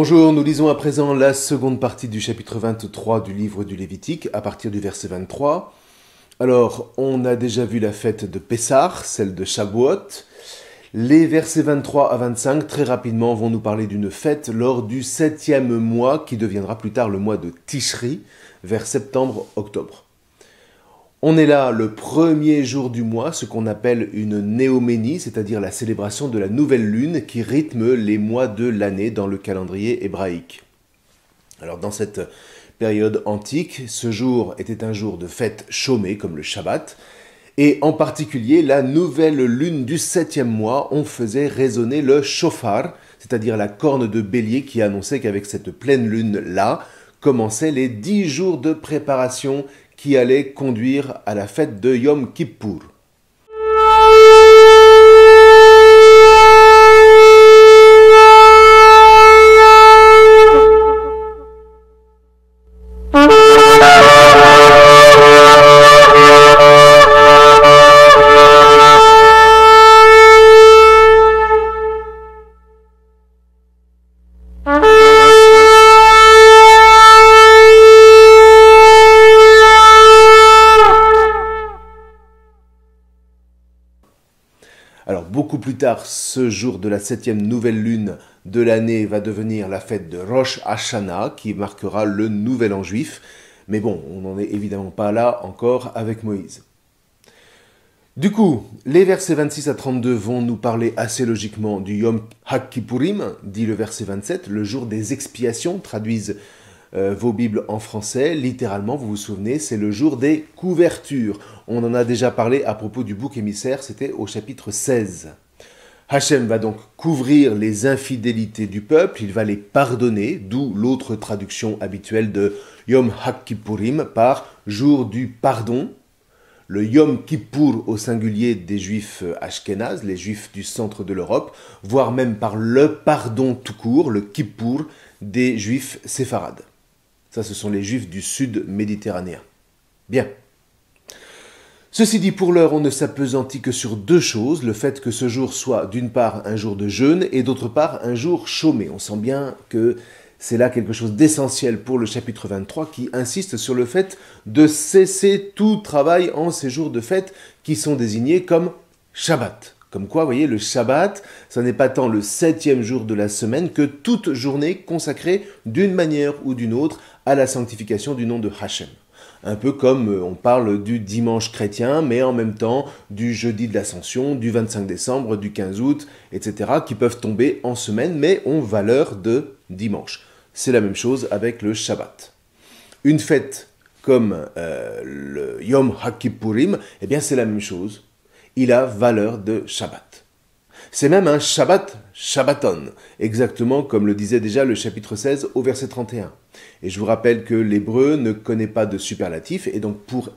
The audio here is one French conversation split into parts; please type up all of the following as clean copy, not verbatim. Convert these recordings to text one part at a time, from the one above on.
Bonjour, nous lisons à présent la seconde partie du chapitre 23 du livre du Lévitique, à partir du verset 23. Alors, on a déjà vu la fête de Pessah, celle de Shavuot. Les versets 23 à 25, très rapidement, vont nous parler d'une fête lors du 7e mois, qui deviendra plus tard le mois de Tishri, vers septembre-octobre. On est là le premier jour du mois, ce qu'on appelle une néoménie, c'est-à-dire la célébration de la nouvelle lune qui rythme les mois de l'année dans le calendrier hébraïque. Alors dans cette période antique, ce jour était un jour de fête chômée comme le Shabbat, et en particulier la nouvelle lune du 7e mois, on faisait résonner le shofar, c'est-à-dire la corne de bélier qui annonçait qu'avec cette pleine lune-là, commençaient les 10 jours de préparation qui allait conduire à la fête de Yom Kippour. Alors, beaucoup plus tard, ce jour de la 7e nouvelle lune de l'année va devenir la fête de Rosh Hashanah, qui marquera le nouvel an juif. Mais bon, on n'en est évidemment pas là encore avec Moïse. Du coup, les versets 26 à 32 vont nous parler assez logiquement du Yom HaKippurim, dit le verset 27, le jour des expiations, traduisent vos Bibles en français. Littéralement, vous vous souvenez, c'est le jour des couvertures. On en a déjà parlé à propos du bouc émissaire, c'était au chapitre 16. Hachem va donc couvrir les infidélités du peuple, il va les pardonner, d'où l'autre traduction habituelle de Yom HaKippurim par jour du pardon. Le Yom Kippour au singulier des Juifs ashkénazes, les Juifs du centre de l'Europe, voire même par le pardon tout court, le Kippour des Juifs séfarades. Ça, ce sont les Juifs du sud méditerranéen. Bien. Ceci dit, pour l'heure, on ne s'appesantit que sur deux choses. Le fait que ce jour soit d'une part un jour de jeûne et d'autre part un jour chômé. On sent bien que c'est là quelque chose d'essentiel pour le chapitre 23 qui insiste sur le fait de cesser tout travail en ces jours de fête qui sont désignés comme Shabbat. Comme quoi, vous voyez, le Shabbat, ce n'est pas tant le 7e jour de la semaine que toute journée consacrée d'une manière ou d'une autre à la sanctification du nom de Hachem. Un peu comme on parle du dimanche chrétien, mais en même temps du jeudi de l'Ascension, du 25 décembre, du 15 août, etc., qui peuvent tomber en semaine, mais ont valeur de dimanche. C'est la même chose avec le Shabbat. Une fête comme le Yom HaKippurim, eh bien c'est la même chose. Il a valeur de Shabbat. C'est même un Shabbat Shabbaton, exactement comme le disait déjà le chapitre 16 au verset 31. Et je vous rappelle que l'hébreu ne connaît pas de superlatif, et donc pour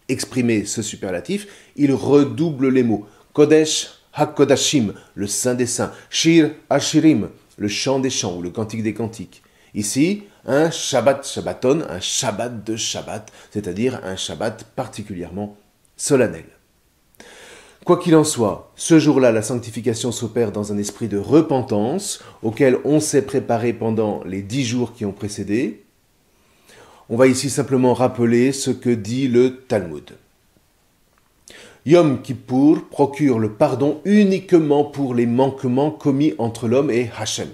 exprimer ce superlatif, il redouble les mots. Kodesh HaKodashim, le Saint des Saints. Shir HaShirim, le chant des chants ou le cantique des cantiques. Ici, un Shabbat Shabbaton, un Shabbat de Shabbat, c'est-à-dire un Shabbat particulièrement solennel. Quoi qu'il en soit, ce jour-là, la sanctification s'opère dans un esprit de repentance auquel on s'est préparé pendant les 10 jours qui ont précédé. On va ici simplement rappeler ce que dit le Talmud. Yom Kippour procure le pardon uniquement pour les manquements commis entre l'homme et Hachem.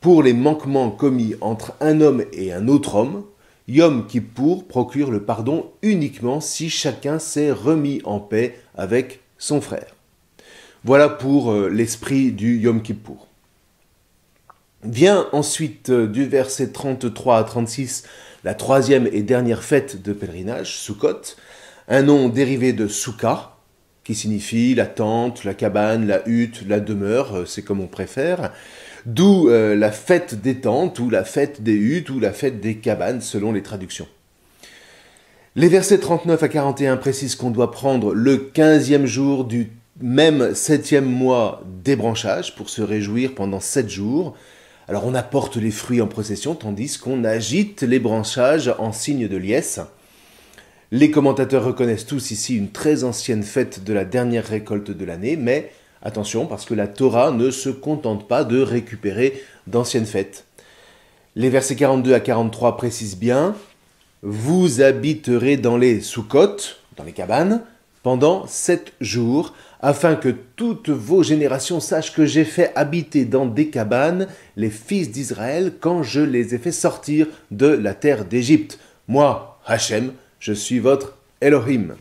Pour les manquements commis entre un homme et un autre homme, Yom Kippour procure le pardon uniquement si chacun s'est remis en paix avec son frère. Voilà pour l'esprit du Yom Kippour. Vient ensuite du verset 33 à 36 la troisième et dernière fête de pèlerinage, Sukkot, un nom dérivé de Souka, qui signifie la tente, la cabane, la hutte, la demeure, c'est comme on préfère, d'où la fête des tentes, ou la fête des huttes, ou la fête des cabanes, selon les traductions. Les versets 39 à 41 précisent qu'on doit prendre le 15e jour du même 7e mois des branchages pour se réjouir pendant 7 jours. Alors on apporte les fruits en procession tandis qu'on agite les branchages en signe de liesse. Les commentateurs reconnaissent tous ici une très ancienne fête de la dernière récolte de l'année, mais attention parce que la Torah ne se contente pas de récupérer d'anciennes fêtes. Les versets 42 à 43 précisent bien « Vous habiterez dans les soukotes, dans les cabanes, pendant 7 jours, afin que toutes vos générations sachent que j'ai fait habiter dans des cabanes les fils d'Israël quand je les ai fait sortir de la terre d'Égypte. Moi, Hachem, je suis votre Elohim. »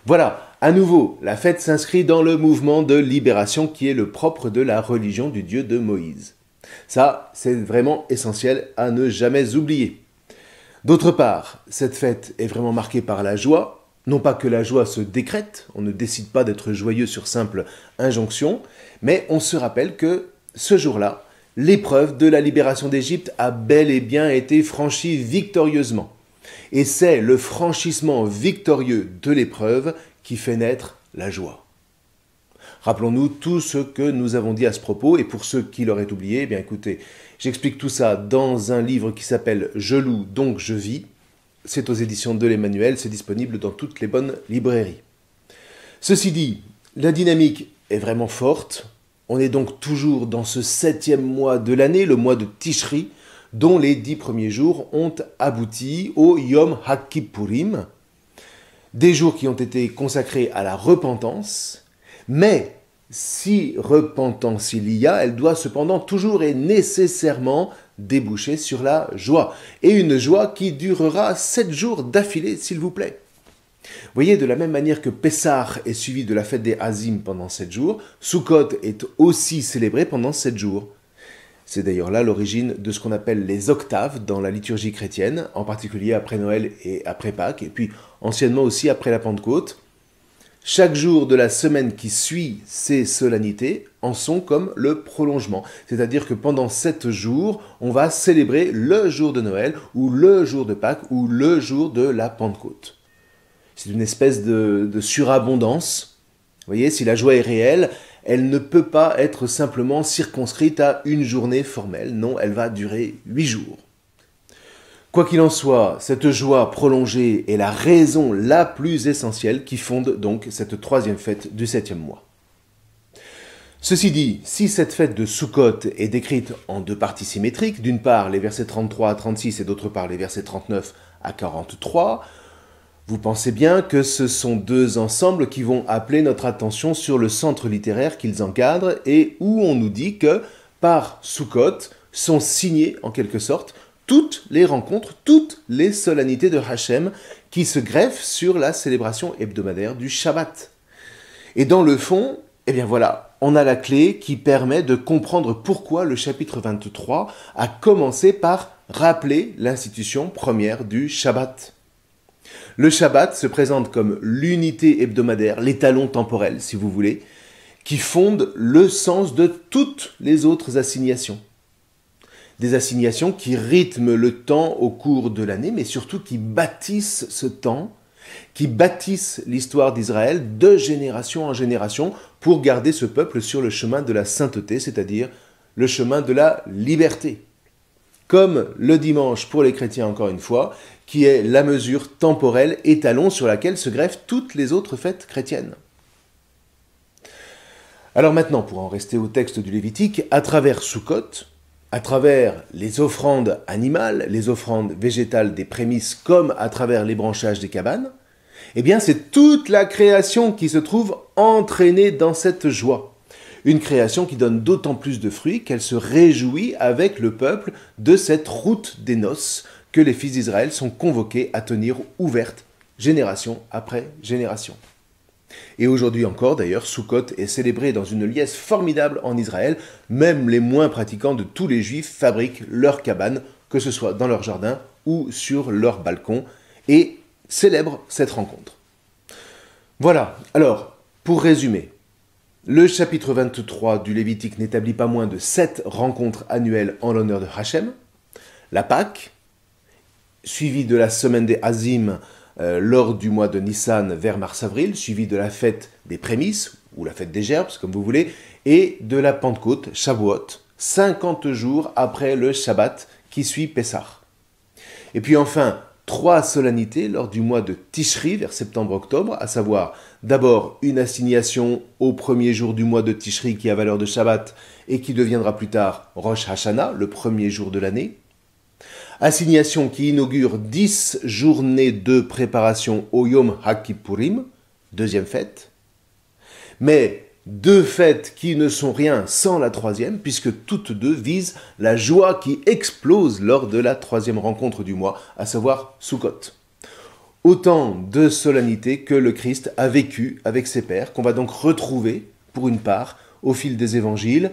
Voilà, à nouveau, la fête s'inscrit dans le mouvement de libération qui est le propre de la religion du Dieu de Moïse. Ça, c'est vraiment essentiel à ne jamais oublier. D'autre part, cette fête est vraiment marquée par la joie. Non pas que la joie se décrète, on ne décide pas d'être joyeux sur simple injonction, mais on se rappelle que ce jour-là, l'épreuve de la libération d'Égypte a bel et bien été franchie victorieusement. Et c'est le franchissement victorieux de l'épreuve qui fait naître la joie. Rappelons-nous tout ce que nous avons dit à ce propos, et pour ceux qui l'auraient oublié, eh bien écoutez, j'explique tout ça dans un livre qui s'appelle « Je loue, donc je vis ». C'est aux éditions de l'Emmanuel, c'est disponible dans toutes les bonnes librairies. Ceci dit, la dynamique est vraiment forte. On est donc toujours dans ce 7e mois de l'année, le mois de Tishri, dont les 10 premiers jours ont abouti au Yom HaKippurim, des jours qui ont été consacrés à la repentance, mais si repentance il y a, elle doit cependant toujours et nécessairement déboucher sur la joie. Et une joie qui durera 7 jours d'affilée, s'il vous plaît. Vous voyez, de la même manière que Pessah est suivi de la fête des Hazim pendant 7 jours, Sukkot est aussi célébré pendant 7 jours. C'est d'ailleurs là l'origine de ce qu'on appelle les octaves dans la liturgie chrétienne, en particulier après Noël et après Pâques, et puis anciennement aussi après la Pentecôte. Chaque jour de la semaine qui suit ces solennités en sont comme le prolongement. C'est-à-dire que pendant 7 jours, on va célébrer le jour de Noël, ou le jour de Pâques, ou le jour de la Pentecôte. C'est une espèce de surabondance. Vous voyez, si la joie est réelle, elle ne peut pas être simplement circonscrite à une journée formelle. Non, elle va durer 8 jours. Quoi qu'il en soit, cette joie prolongée est la raison la plus essentielle qui fonde donc cette 3e fête du 7e mois. Ceci dit, si cette fête de Sukkot est décrite en 2 parties symétriques, d'une part les versets 33 à 36 et d'autre part les versets 39 à 43, vous pensez bien que ce sont 2 ensembles qui vont appeler notre attention sur le centre littéraire qu'ils encadrent et où on nous dit que par Sukkot sont signées en quelque sorte toutes les rencontres, toutes les solennités de Hachem qui se greffent sur la célébration hebdomadaire du Shabbat. Et dans le fond, eh bien voilà, on a la clé qui permet de comprendre pourquoi le chapitre 23 a commencé par rappeler l'institution première du Shabbat. Le Shabbat se présente comme l'unité hebdomadaire, l'étalon temporel, si vous voulez, qui fonde le sens de toutes les autres assignations. Des assignations qui rythment le temps au cours de l'année, mais surtout qui bâtissent ce temps, qui bâtissent l'histoire d'Israël de génération en génération pour garder ce peuple sur le chemin de la sainteté, c'est-à-dire le chemin de la liberté. Comme le dimanche pour les chrétiens, encore une fois, qui est la mesure temporelle étalon sur laquelle se greffent toutes les autres fêtes chrétiennes. Alors maintenant, pour en rester au texte du Lévitique, à travers Sukkot, à travers les offrandes animales, les offrandes végétales des prémices, comme à travers les branchages des cabanes, eh bien c'est toute la création qui se trouve entraînée dans cette joie. Une création qui donne d'autant plus de fruits qu'elle se réjouit avec le peuple de cette route des noces que les fils d'Israël sont convoqués à tenir ouverte, génération après génération. Et aujourd'hui encore, d'ailleurs, Sukkot est célébré dans une liesse formidable en Israël. Même les moins pratiquants de tous les Juifs fabriquent leurs cabanes, que ce soit dans leur jardin ou sur leur balcon, et célèbrent cette rencontre. Voilà, alors, pour résumer, le chapitre 23 du Lévitique n'établit pas moins de 7 rencontres annuelles en l'honneur de Hachem. La Pâque, suivie de la semaine des Hazim, lors du mois de Nissan vers mars-avril, suivi de la fête des prémices, ou la fête des gerbes, comme vous voulez, et de la Pentecôte, Shavuot, 50 jours après le Shabbat qui suit Pessah. Et puis enfin, 3 solennités lors du mois de Tishri, vers septembre-octobre, à savoir d'abord une assignation au premier jour du mois de Tishri qui a valeur de Shabbat et qui deviendra plus tard Rosh Hashanah, le premier jour de l'année. Assignation qui inaugure 10 journées de préparation au Yom HaKippurim, deuxième fête, mais 2 fêtes qui ne sont rien sans la troisième, puisque toutes deux visent la joie qui explose lors de la troisième rencontre du mois, à savoir Sukkot. Autant de solennité que le Christ a vécu avec ses pairs, qu'on va donc retrouver, pour une part, au fil des évangiles,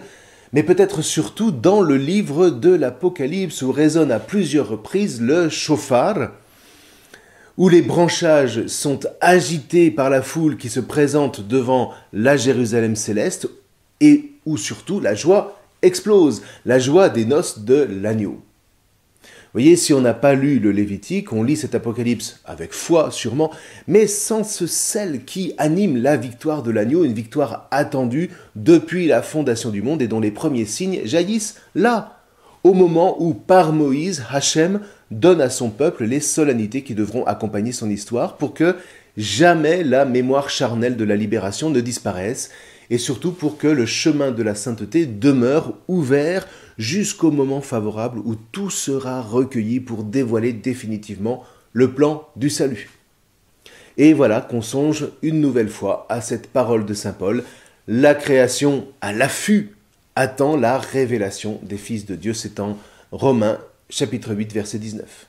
mais peut-être surtout dans le livre de l'Apocalypse, où résonne à plusieurs reprises le shofar, où les branchages sont agités par la foule qui se présente devant la Jérusalem céleste, et où surtout la joie explose, la joie des noces de l'agneau. Vous voyez, si on n'a pas lu le Lévitique, on lit cet Apocalypse avec foi sûrement, mais sans ce sel qui anime la victoire de l'agneau, une victoire attendue depuis la fondation du monde et dont les premiers signes jaillissent là, au moment où par Moïse, Hachem donne à son peuple les solennités qui devront accompagner son histoire pour que jamais la mémoire charnelle de la libération ne disparaisse et surtout pour que le chemin de la sainteté demeure ouvert jusqu'au moment favorable où tout sera recueilli pour dévoiler définitivement le plan du salut. Et voilà qu'on songe une nouvelle fois à cette parole de saint Paul, la création à l'affût attend la révélation des fils de Dieu, c'est en Romains chapitre 8 verset 19.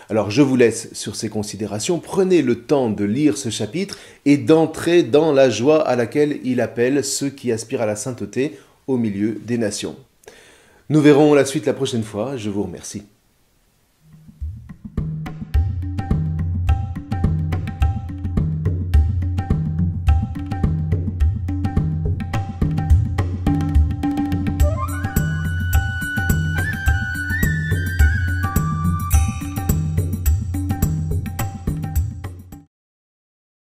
Alors je vous laisse sur ces considérations, prenez le temps de lire ce chapitre et d'entrer dans la joie à laquelle il appelle ceux qui aspirent à la sainteté au milieu des nations. Nous verrons la suite la prochaine fois, je vous remercie.